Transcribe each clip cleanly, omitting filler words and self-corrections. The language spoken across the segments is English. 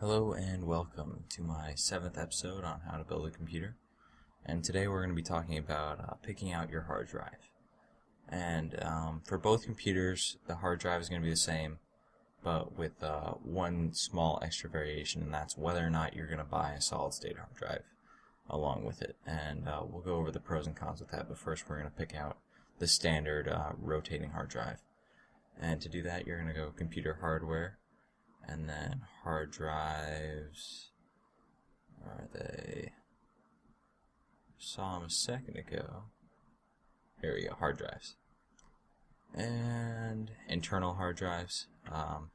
Hello and welcome to my 7th episode on how to build a computer. And today we're going to be talking about picking out your hard drive. And for both computers, the hard drive is going to be the same, but with one small extra variation, and that's whether or not you're going to buy a solid-state hard drive along with it. And we'll go over the pros and cons with that, but first we're going to pick out the standard rotating hard drive. And to do that, you're going to go computer hardware, and then hard drives. Are they? Saw them a second ago. Here we go, hard drives. And internal hard drives. And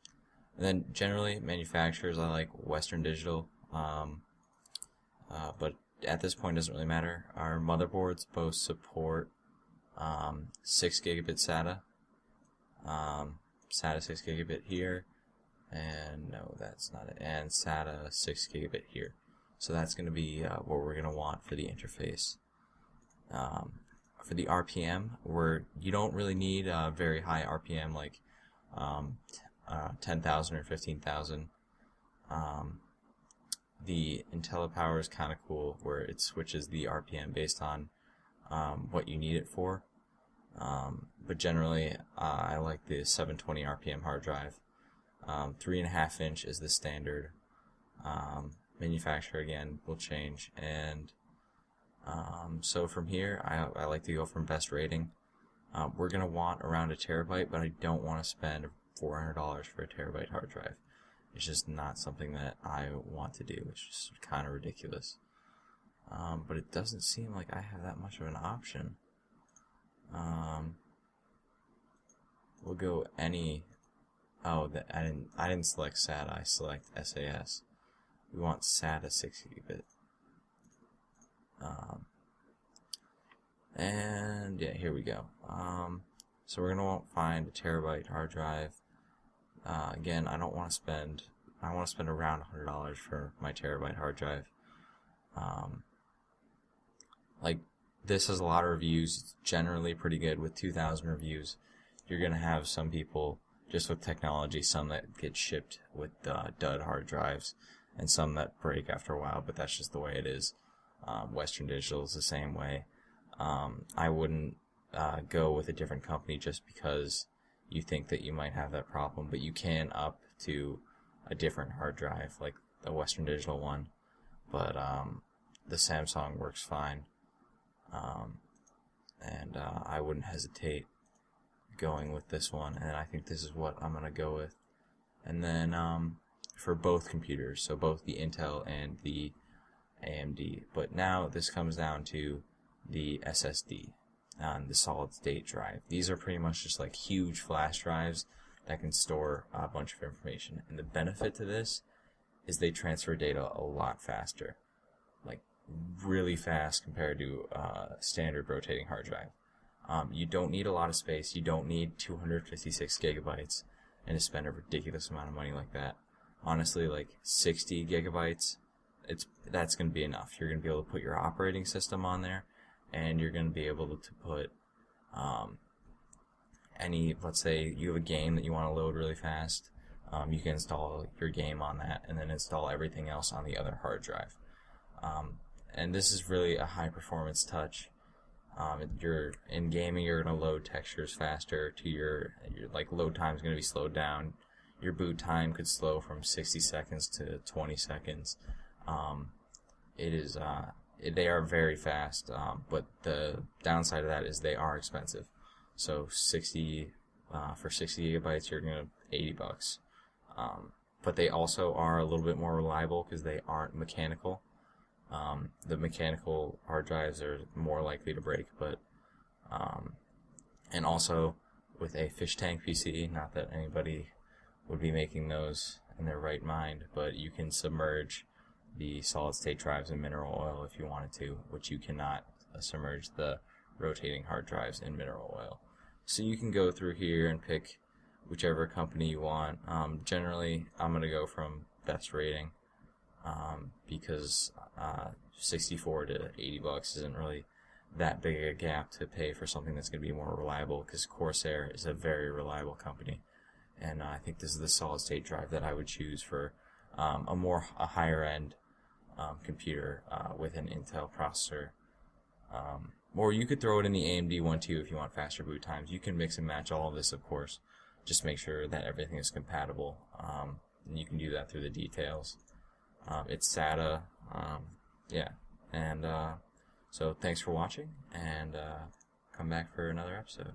then generally manufacturers, I like Western Digital, but at this point it doesn't really matter. Our motherboards both support 6 gigabit SATA. SATA 6 gigabit here. And no, that's not it. And SATA 6 gigabit here. So that's going to be what we're going to want for the interface. For the RPM, you don't really need a very high RPM like 10,000 or 15,000. The IntelliPower is kind of cool, where it switches the RPM based on what you need it for. But generally, I like the 720 RPM hard drive. 3.5 inch is the standard. Manufacturer again will change, and so from here I like to go from best rating. We're gonna want around a terabyte, but I don't want to spend $400 for a terabyte hard drive. It's just not something that I want to do. It's just kind of ridiculous. But it doesn't seem like I have that much of an option. We'll go any. Oh, I didn't select SATA. I select SAS. We want SATA 6 gigabit. And yeah, here we go. So we're gonna find a terabyte hard drive. Again, I want to spend around $100 for my terabyte hard drive. Like, this has a lot of reviews. It's generally pretty good. With 2,000 reviews, you're gonna have some people, just with technology, some that get shipped with dud hard drives, and some that break after a while, but that's just the way it is. Western Digital is the same way. I wouldn't go with a different company just because you think that you might have that problem, but you can up to a different hard drive, like the Western Digital one, but the Samsung works fine, and I wouldn't hesitate going with this one, and I think this is what I'm gonna go with. And then for both computers, so both the Intel and the AMD, but now this comes down to the SSD, the solid state drive. These are pretty much just like huge flash drives that can store a bunch of information, and the benefit to this is they transfer data a lot faster, like really fast compared to standard rotating hard drive. You don't need a lot of space. You don't need 256 gigabytes and to spend a ridiculous amount of money like that. Honestly, like 60 gigabytes, that's going to be enough. You're going to be able to put your operating system on there, and you're going to be able to put let's say you have a game that you want to load really fast, you can install your game on that and then install everything else on the other hard drive. And this is really a high performance touch. In gaming, you're going to load textures faster. Your like load time is going to be slowed down. Your boot time could slow from 60 seconds to 20 seconds. They are very fast, but the downside of that is they are expensive. So for 60 gigabytes, you're going to $80. But they also are a little bit more reliable because they aren't mechanical. The mechanical hard drives are more likely to break, but and also with a fish tank PC, not that anybody would be making those in their right mind, but you can submerge the solid state drives in mineral oil if you wanted to, which you cannot submerge the rotating hard drives in mineral oil. So you can go through here and pick whichever company you want. Generally, I'm going to go from best rating. Because 64 to $80 isn't really that big a gap to pay for something that's going to be more reliable, because Corsair is a very reliable company, and I think this is the solid state drive that I would choose for a higher end computer with an Intel processor. Or you could throw it in the AMD one too if you want faster boot times. You can mix and match all of this, of course. Just make sure that everything is compatible. And you can do that through the details. It's SATA. Yeah. And so thanks for watching, and come back for another episode.